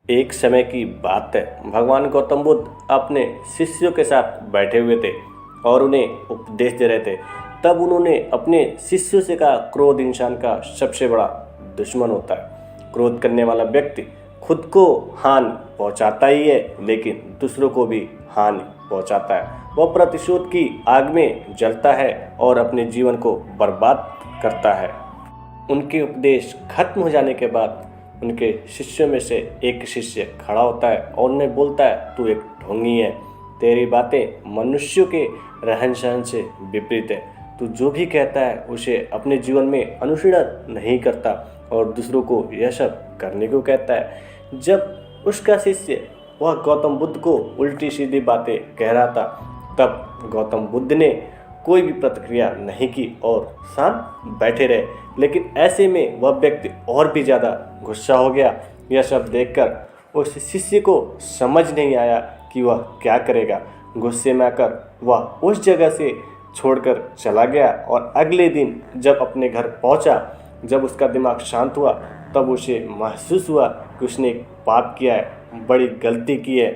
एक समय की बात है, भगवान गौतम बुद्ध अपने शिष्यों के साथ बैठे हुए थे और उन्हें उपदेश दे रहे थे। तब उन्होंने अपने शिष्यों से कहा, क्रोध इंसान का सबसे बड़ा दुश्मन होता है। क्रोध करने वाला व्यक्ति खुद को हानि पहुंचाता ही है, लेकिन दूसरों को भी हानि पहुंचाता है। वह प्रतिशोध की आग में जलता है और अपने जीवन को बर्बाद करता है। उनके उपदेश खत्म हो जाने के बाद उनके शिष्यों में से एक शिष्य खड़ा होता है और उन्हें बोलता है, तू एक ढोंगी है, तेरी बातें मनुष्यों के रहन सहन से विपरीत है। तू जो भी कहता है उसे अपने जीवन में अनुशीलन नहीं करता और दूसरों को यह सब करने को कहता है। जब उसका शिष्य वह गौतम बुद्ध को उल्टी सीधी बातें कह रहा था, तब गौतम बुद्ध ने कोई भी प्रतिक्रिया नहीं की और शांत बैठे रहे। लेकिन ऐसे में वह व्यक्ति और भी ज़्यादा गुस्सा हो गया। यह सब देखकर उस शिष्य को समझ नहीं आया कि वह क्या करेगा। गुस्से में आकर वह उस जगह से छोड़कर चला गया और अगले दिन जब अपने घर पहुंचा, जब उसका दिमाग शांत हुआ, तब उसे महसूस हुआ कि उसने एक पाप किया है, बड़ी गलती की है।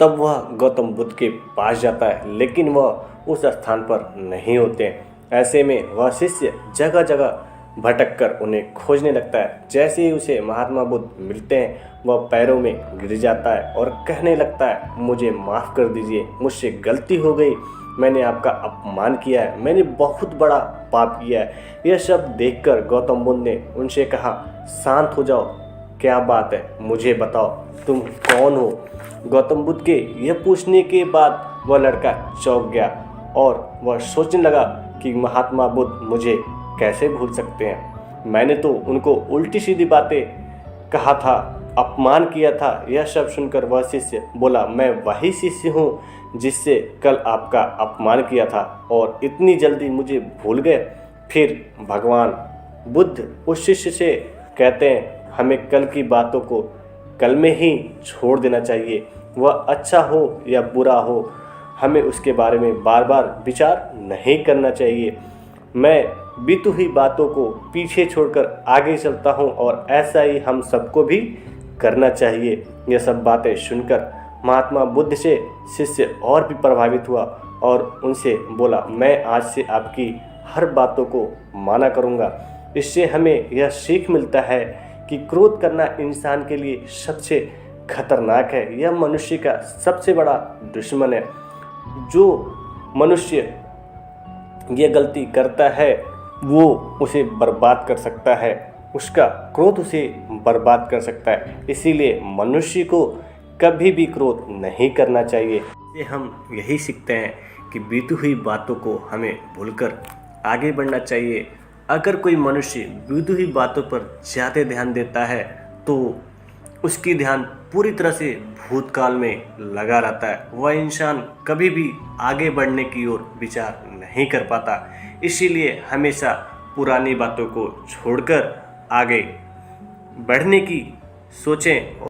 तब वह गौतम बुद्ध के पास जाता है, लेकिन वह उस स्थान पर नहीं होते। ऐसे में वह शिष्य जगह जगह भटक कर उन्हें खोजने लगता है। जैसे ही उसे महात्मा बुद्ध मिलते हैं, वह पैरों में गिर जाता है और कहने लगता है, मुझे माफ़ कर दीजिए, मुझसे गलती हो गई, मैंने आपका अपमान किया है, मैंने बहुत बड़ा पाप किया है। यह सब देखकर गौतम बुद्ध ने उनसे कहा, शांत हो जाओ, क्या बात है, मुझे बताओ, तुम कौन हो। गौतम बुद्ध के यह पूछने के बाद वह लड़का चौंक गया और वह सोचने लगा कि महात्मा बुद्ध मुझे कैसे भूल सकते हैं। मैंने तो उनको उल्टी सीधी बातें कहा था, अपमान किया था। यह सब सुनकर वह शिष्य बोला, मैं वही शिष्य हूँ जिससे कल आपका अपमान किया था और इतनी जल्दी मुझे भूल गए। फिर भगवान बुद्ध उस शिष्य से कहते हैं, हमें कल की बातों को कल में ही छोड़ देना चाहिए। वह अच्छा हो या बुरा हो, हमें उसके बारे में बार बार विचार नहीं करना चाहिए। मैं बीती हुई बातों को पीछे छोड़कर आगे चलता हूँ और ऐसा ही हम सबको भी करना चाहिए। यह सब बातें सुनकर महात्मा बुद्ध से शिष्य और भी प्रभावित हुआ और उनसे बोला, मैं आज से आपकी हर बातों को माना करूँगा। इससे हमें यह सीख मिलता है कि क्रोध करना इंसान के लिए सबसे खतरनाक है। यह मनुष्य का सबसे बड़ा दुश्मन है। जो मनुष्य यह गलती करता है वो उसे बर्बाद कर सकता है, उसका क्रोध उसे बर्बाद कर सकता है। इसीलिए मनुष्य को कभी भी क्रोध नहीं करना चाहिए। इससे हम यही सीखते हैं कि बीती हुई बातों को हमें भूलकर आगे बढ़ना चाहिए। अगर कोई मनुष्य बीती हुई बातों पर ज़्यादा ध्यान देता है तो उसकी ध्यान पूरी तरह से भूतकाल में लगा रहता है। वह इंसान कभी भी आगे बढ़ने की ओर विचार नहीं कर पाता। इसीलिए हमेशा पुरानी बातों को छोड़कर आगे बढ़ने की सोचें।